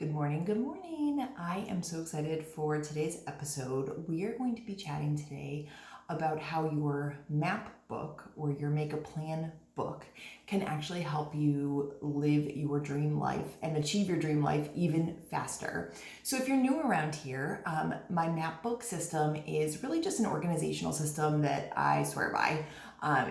Good morning, good morning. I am so excited for today's episode. We are going to be chatting today about how your map book or your Make a Plan book can actually help you live your dream life and achieve your dream life even faster. So if you're new around here, my map book system is really just an organizational system that I swear by.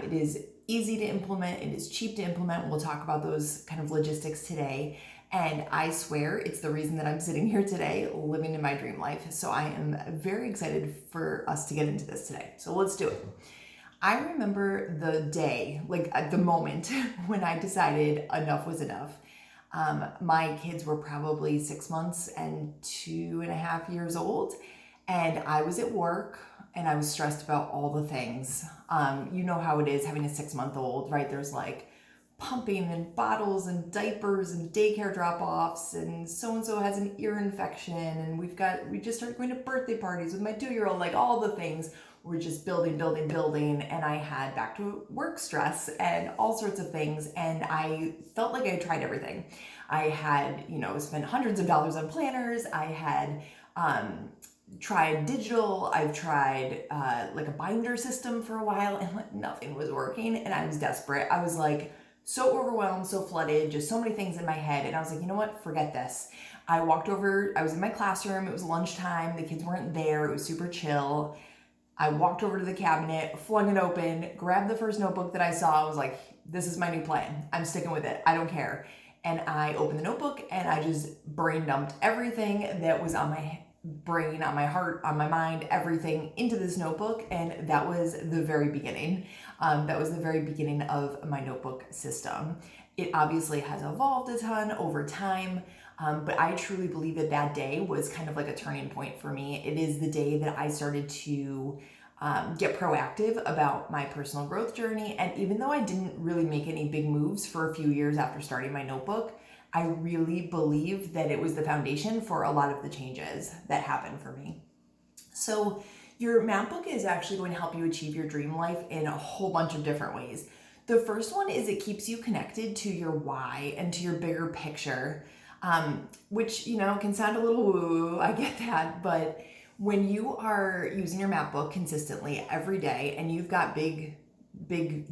It is easy to implement, it is cheap to implement. We'll talk about those kind of logistics today. And I swear it's the reason that I'm sitting here today living in my dream life. So I am very excited for us to get into this today. So let's do it. I remember the day, like at the moment when I decided enough was enough. My kids were probably 6 months and 2.5 years old. And I was at work and I was stressed about all the things. You know how it is having a 6-month-old, right? There's like pumping and bottles and diapers and daycare drop-offs and so-and-so has an ear infection and we just started going to birthday parties with my 2-year-old, like all the things were just building, and I had back to work stress and all sorts of things, and I felt like I had tried everything. I had, spent hundreds of dollars on planners. I had tried digital. I've tried like a binder system for a while, and like nothing was working, and I was desperate. I was like so overwhelmed, so flooded, just so many things in my head. And I was like, you know what, forget this. I walked over, I was in my classroom, it was lunchtime, the kids weren't there, it was super chill. I walked over to the cabinet, flung it open, grabbed the first notebook that I saw, I was like, this is my new plan. I'm sticking with it, I don't care. And I opened the notebook and I just brain dumped everything that was on my brain, on my heart, on my mind, everything into this notebook. And that was the very beginning. That was the very beginning of my notebook system. It obviously has evolved a ton over time, but I truly believe that that day was kind of like a turning point for me. It is the day that I started to get proactive about my personal growth journey. And even though I didn't really make any big moves for a few years after starting my notebook, I really believe that it was the foundation for a lot of the changes that happened for me. So your map book is actually going to help you achieve your dream life in a whole bunch of different ways. The first one is it keeps you connected to your why and to your bigger picture, which, can sound a little woo, I get that, but when you are using your map book consistently every day and you've got big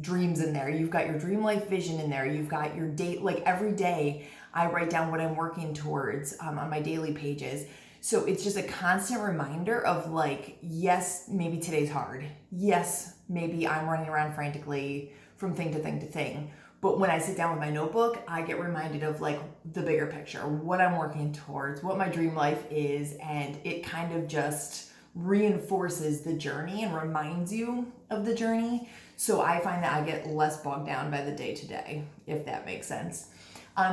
dreams in there, you've got your dream life vision in there, you've got your date, like every day I write down what I'm working towards on my daily pages. So it's just a constant reminder of like, yes, maybe today's hard. Yes, maybe I'm running around frantically from thing to thing to thing. But when I sit down with my notebook, I get reminded of like the bigger picture, what I'm working towards, what my dream life is, and it kind of just reinforces the journey and reminds you of the journey. So I find that I get less bogged down by the day to day, if that makes sense.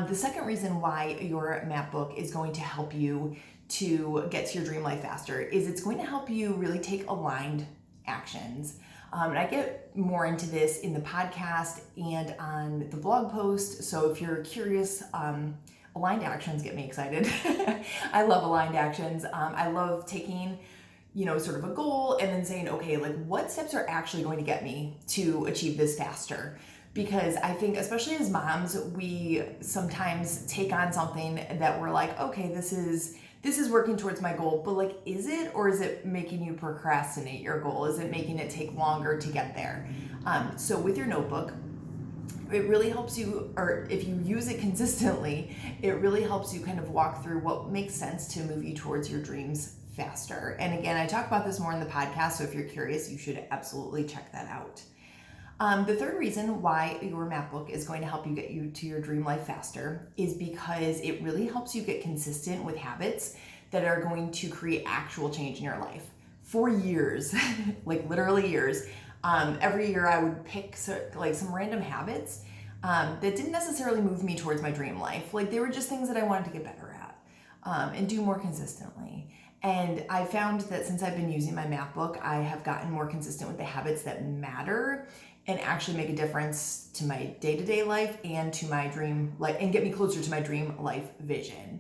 The second reason why your map book is going to help you to get to your dream life faster is it's going to help you really take aligned actions. And I get more into this in the podcast and on the blog post. So if you're curious, aligned actions get me excited. I love aligned actions. I love taking sort of a goal and then saying, okay, like what steps are actually going to get me to achieve this faster? Because I think, especially as moms, we sometimes take on something that we're like, okay, this is working towards my goal, but like, is it, or is it making you procrastinate your goal? Is it making it take longer to get there? So with your notebook, it really helps you, or if you use it consistently, it really helps you kind of walk through what makes sense to move you towards your dreams faster. And again, I talk about this more in the podcast, so if you're curious, you should absolutely check that out. The third reason why your map book is going to help you get you to your dream life faster is because it really helps you get consistent with habits that are going to create actual change in your life. For years, like literally years, every year I would pick some random habits that didn't necessarily move me towards my dream life. Like they were just things that I wanted to get better at and do more consistently. And I found that since I've been using my map book, I have gotten more consistent with the habits that matter and actually make a difference to my day-to-day life and to my dream life, and get me closer to my dream life vision.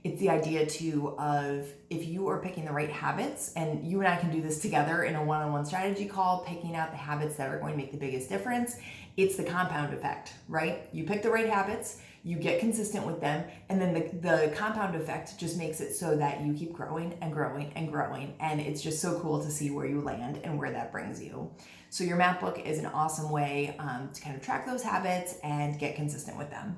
It's the idea too of if you are picking the right habits, and you and I can do this together in a one-on-one strategy call, picking out the habits that are going to make the biggest difference. It's the compound effect, right? You pick the right habits, you get consistent with them, and then the compound effect just makes it so that you keep growing and growing and growing, and it's just so cool to see where you land and where that brings you. So your map book is an awesome way to kind of track those habits and get consistent with them.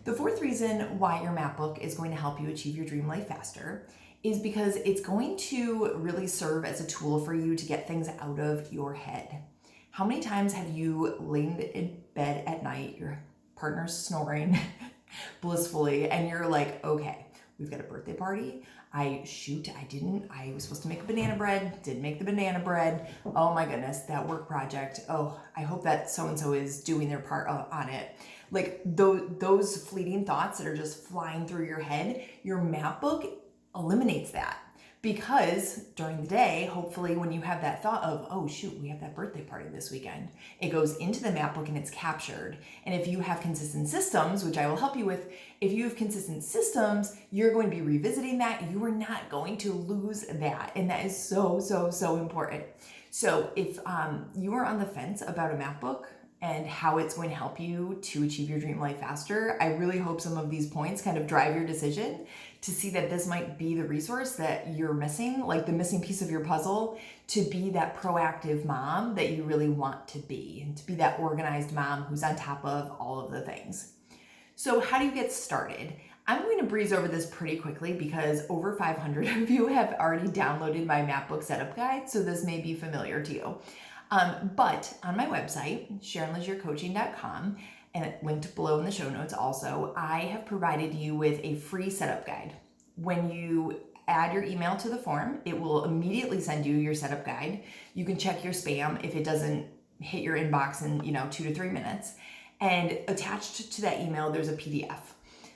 The fourth reason why your map book is going to help you achieve your dream life faster is because it's going to really serve as a tool for you to get things out of your head. How many times have you lain in bed at night, your partner's snoring blissfully, and you're like, okay, we've got a birthday party. I was supposed to make a banana bread, didn't make the banana bread. Oh my goodness, that work project. Oh, I hope that so-and-so is doing their part on it. Like those fleeting thoughts that are just flying through your head, your map book eliminates that. Because during the day, hopefully when you have that thought of, oh shoot, we have that birthday party this weekend, it goes into the map book and it's captured. And if you have consistent systems, which I will help you with, if you have consistent systems, you're going to be revisiting that. You are not going to lose that. And that is so, so, so important. So if you are on the fence about a map book and how it's going to help you to achieve your dream life faster, I really hope some of these points kind of drive your decision to see that this might be the resource that you're missing, like the missing piece of your puzzle, to be that proactive mom that you really want to be, and to be that organized mom who's on top of all of the things. So how do you get started? I'm going to breeze over this pretty quickly because over 500 of you have already downloaded my map book setup guide, so this may be familiar to you. But on my website, SharonLazierCoaching.com, and linked below in the show notes also, I have provided you with a free setup guide. When you add your email to the form, it will immediately send you your setup guide. You can check your spam if it doesn't hit your inbox in 2 to 3 minutes. And attached to that email, there's a PDF.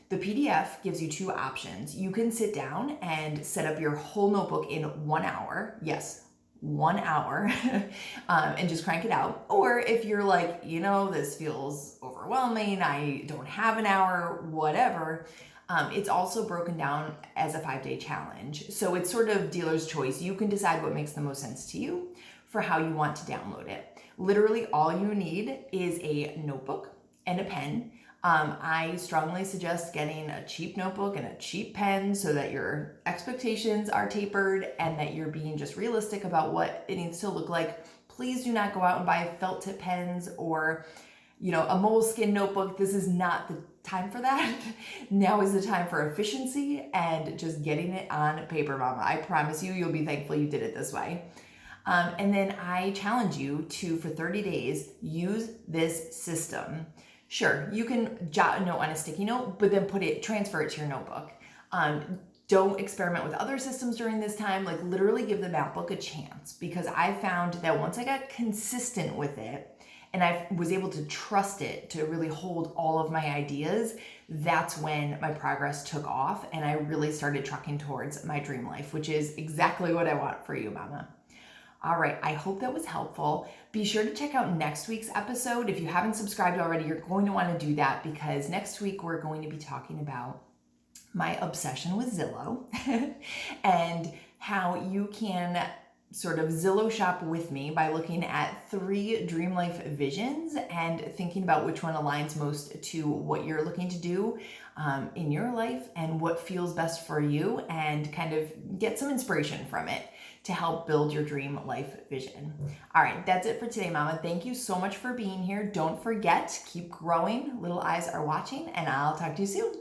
The PDF gives you two options. You can sit down and set up your whole notebook in 1 hour. Yes, 1 hour and just crank it out. Or if you're like, this feels overwhelming, I don't have an hour, whatever, it's also broken down as a 5-day challenge. So it's sort of dealer's choice. You can decide what makes the most sense to you for how you want to download it. Literally all you need is a notebook and a pen. I strongly suggest getting a cheap notebook and a cheap pen so that your expectations are tapered and that you're being just realistic about what it needs to look like. Please do not go out and buy felt tip pens or, a Moleskine notebook. This is not the time for that. Now is the time for efficiency and just getting it on paper, mama. I promise you'll be thankful you did it this way. And then I challenge you to, for 30 days, use this system. Sure, you can jot a note on a sticky note, but then transfer it to your notebook. Don't experiment with other systems during this time. Like literally give the map book a chance, because I found that once I got consistent with it and I was able to trust it to really hold all of my ideas, that's when my progress took off and I really started trucking towards my dream life, which is exactly what I want for you, mama. All right, I hope that was helpful. Be sure to check out next week's episode. If you haven't subscribed already, you're going to want to do that, because next week we're going to be talking about my obsession with Zillow and how you can sort of Zillow shop with me by looking at 3 dream life visions and thinking about which one aligns most to what you're looking to do in your life and what feels best for you, and kind of get some inspiration from it to help build your dream life vision. All right, that's it for today, mama. Thank you so much for being here. Don't forget, keep growing. Little eyes are watching, and I'll talk to you soon.